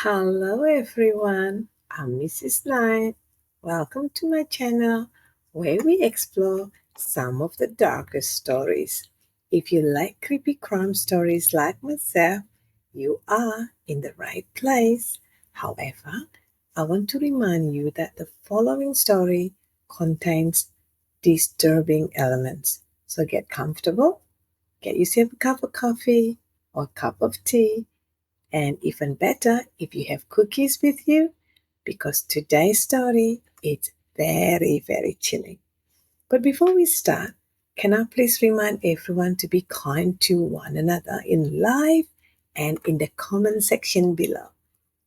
Hello everyone, I'm Mrs. Knight. Welcome to my channel where we explore some of the darkest stories. If you like creepy crime stories like myself, you are in the right place. However, I want to remind you that the following story contains disturbing elements. So get comfortable, get yourself a cup of coffee or a cup of tea, and even better if you have cookies with you, because today's story is very, very chilling. But before we start, can I please remind everyone to be kind to one another in life and in the comment section below?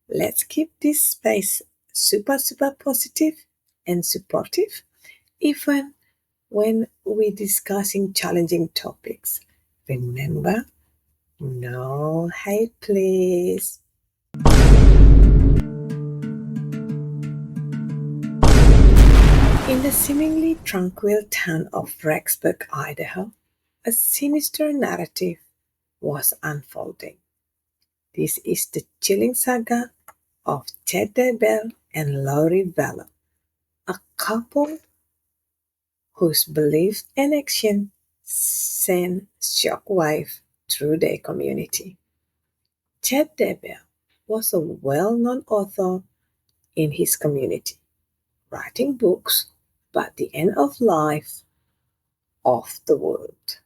Let's keep this space super, super positive and supportive, even when we're discussing challenging topics. Remember, no hate, please. In the seemingly tranquil town of Rexburg, Idaho, a sinister narrative was unfolding. This is the chilling saga of Ted Daybell and Lori Vallow, a couple whose belief and action sent shockwave through their community. Ted Daybell was a well-known author in his community, writing books about the end of life of the world.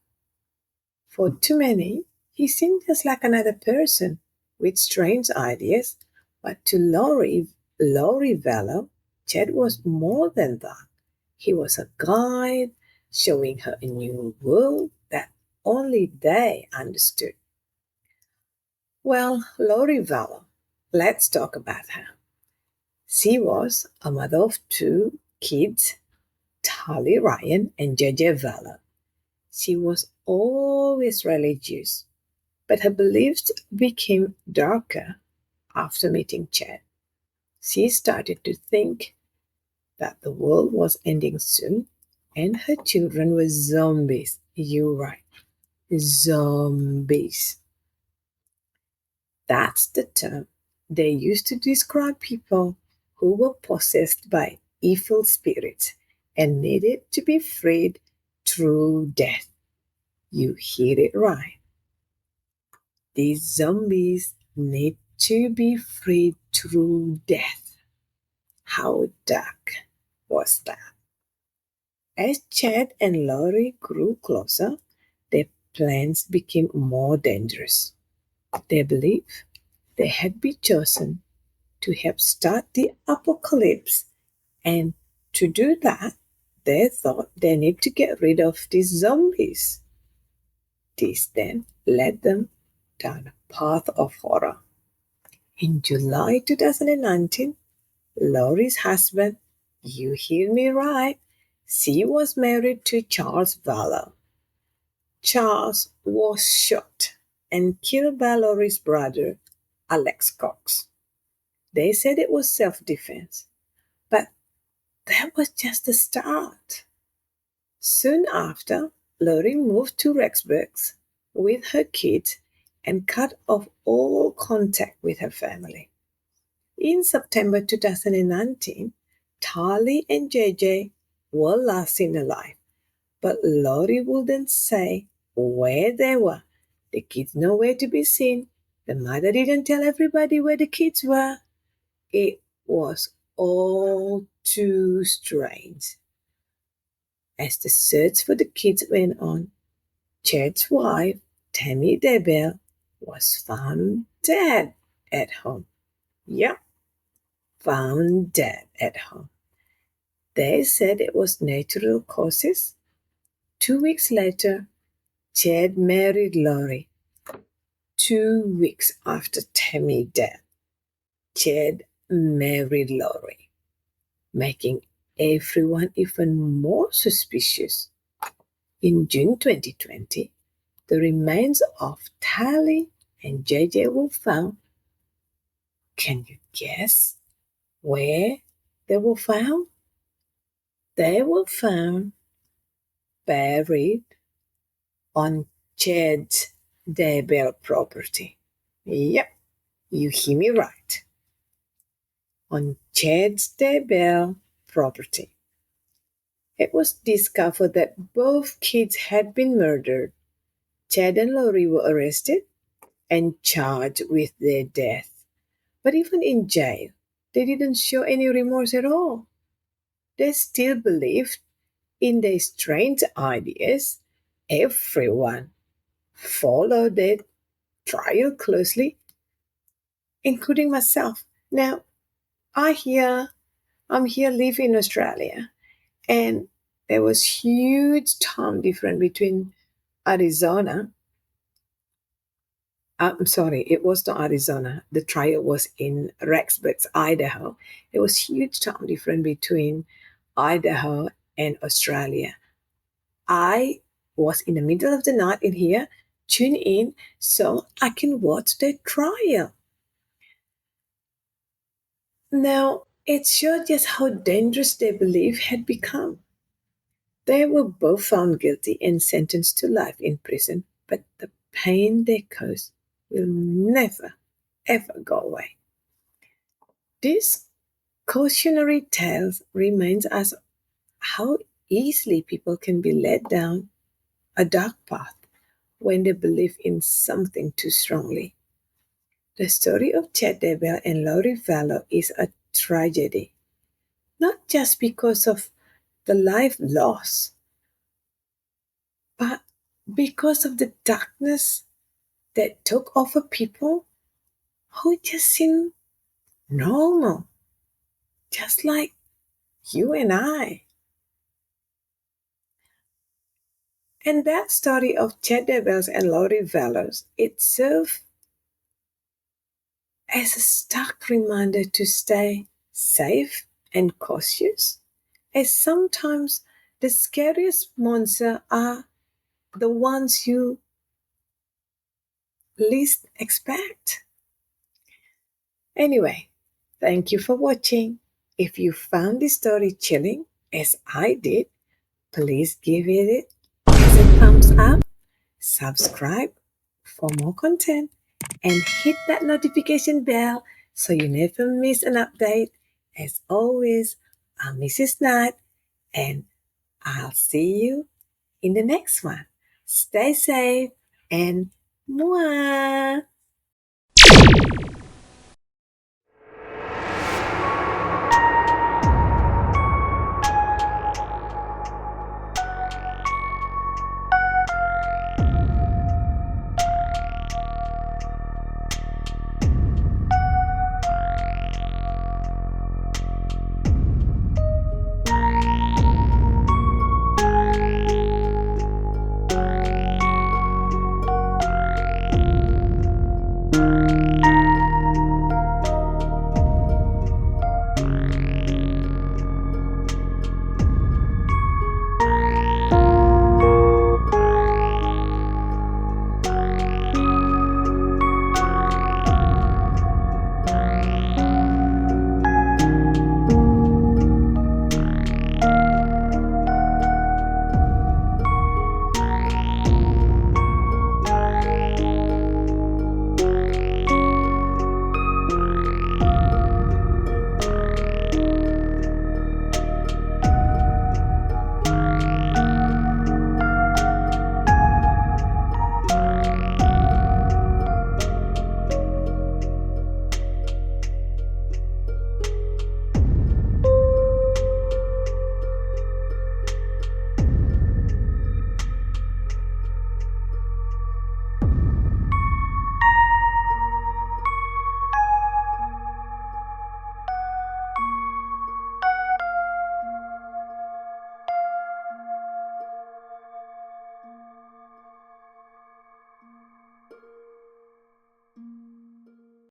For too many, he seemed just like another person with strange ideas, but to Lori Vallow, Chet was more than that. He was a guide showing her a new world that only they understood. Well, Lori Vallow, let's talk about her. She was a mother of two kids, Tali Ryan and JJ Vallow. She was always religious, but her beliefs became darker after meeting Chad. She started to think that the world was ending soon and her children were zombies. You're right, zombies. That's the term they used to describe people who were possessed by evil spirits and needed to be freed through death. You hear it right. These zombies need to be freed through death. How dark was that? As Chad and Laurie grew closer, their plans became more dangerous. They believed they had been chosen to help start the apocalypse, and to do that, they thought they need to get rid of these zombies. This then led them down a path of horror. In July 2019, Laurie's husband, you hear me right, she was married to Charles Vallow. Charles was shot and killed by Laurie's brother, Alex Cox. They said it was self-defense, but that was just the start. Soon after, Laurie moved to Rexburg with her kids and cut off all contact with her family. In September 2019, Tali and JJ were last seen alive, but Laurie wouldn't say where they were. The kids nowhere to be seen. The mother didn't tell everybody where the kids were. It was all too strange. As the search for the kids went on, Chad's wife, Tammy Daybell, was found dead at home. Yep, found dead at home. They said it was natural causes. 2 weeks later, Chad married Laurie. 2 weeks after Tammy's death, Chad married Laurie, making everyone even more suspicious. In June 2020, the remains of Tali and JJ were found. Can you guess where they were found? They were found buried on Chad's Daybell property. Yep, you hear me right. on Chad's Daybell property. It was discovered that both kids had been murdered. Chad and Lori were arrested and charged with their death. But even in jail, they didn't show any remorse at all. They still believed in their strange ideas. Everyone followed their trial closely, including myself. Now, I hear I'm here live in Australia, and there was huge time difference between Arizona. I'm sorry, it was not Arizona. The trial was in Rexburg, Idaho. There was huge time difference between Idaho and Australia. I was in the middle of the night in here, tune in so I can watch the trial. Now, it showed just how dangerous their belief had become. They were both found guilty and sentenced to life in prison, but the pain they caused will never, ever go away. This cautionary tale reminds us how easily people can be led down a dark path when they believe in something too strongly. The story of Chet Daybell and Laurie Vallow is a tragedy, not just because of the life loss, but because of the darkness that took over people who just seem normal, just like you and I. And that story of Chet Daybell and Laurie Vallow, it serves as a stark reminder to stay safe and cautious, as sometimes the scariest monsters are the ones you least expect. Anyway, thank you for watching. If you found this story chilling, as I did, please give it as a thumbs up, subscribe for more content, and hit that notification bell so you never miss an update. As always, I'm Mrs. Knight, and I'll see you in the next one. Stay safe and mwah!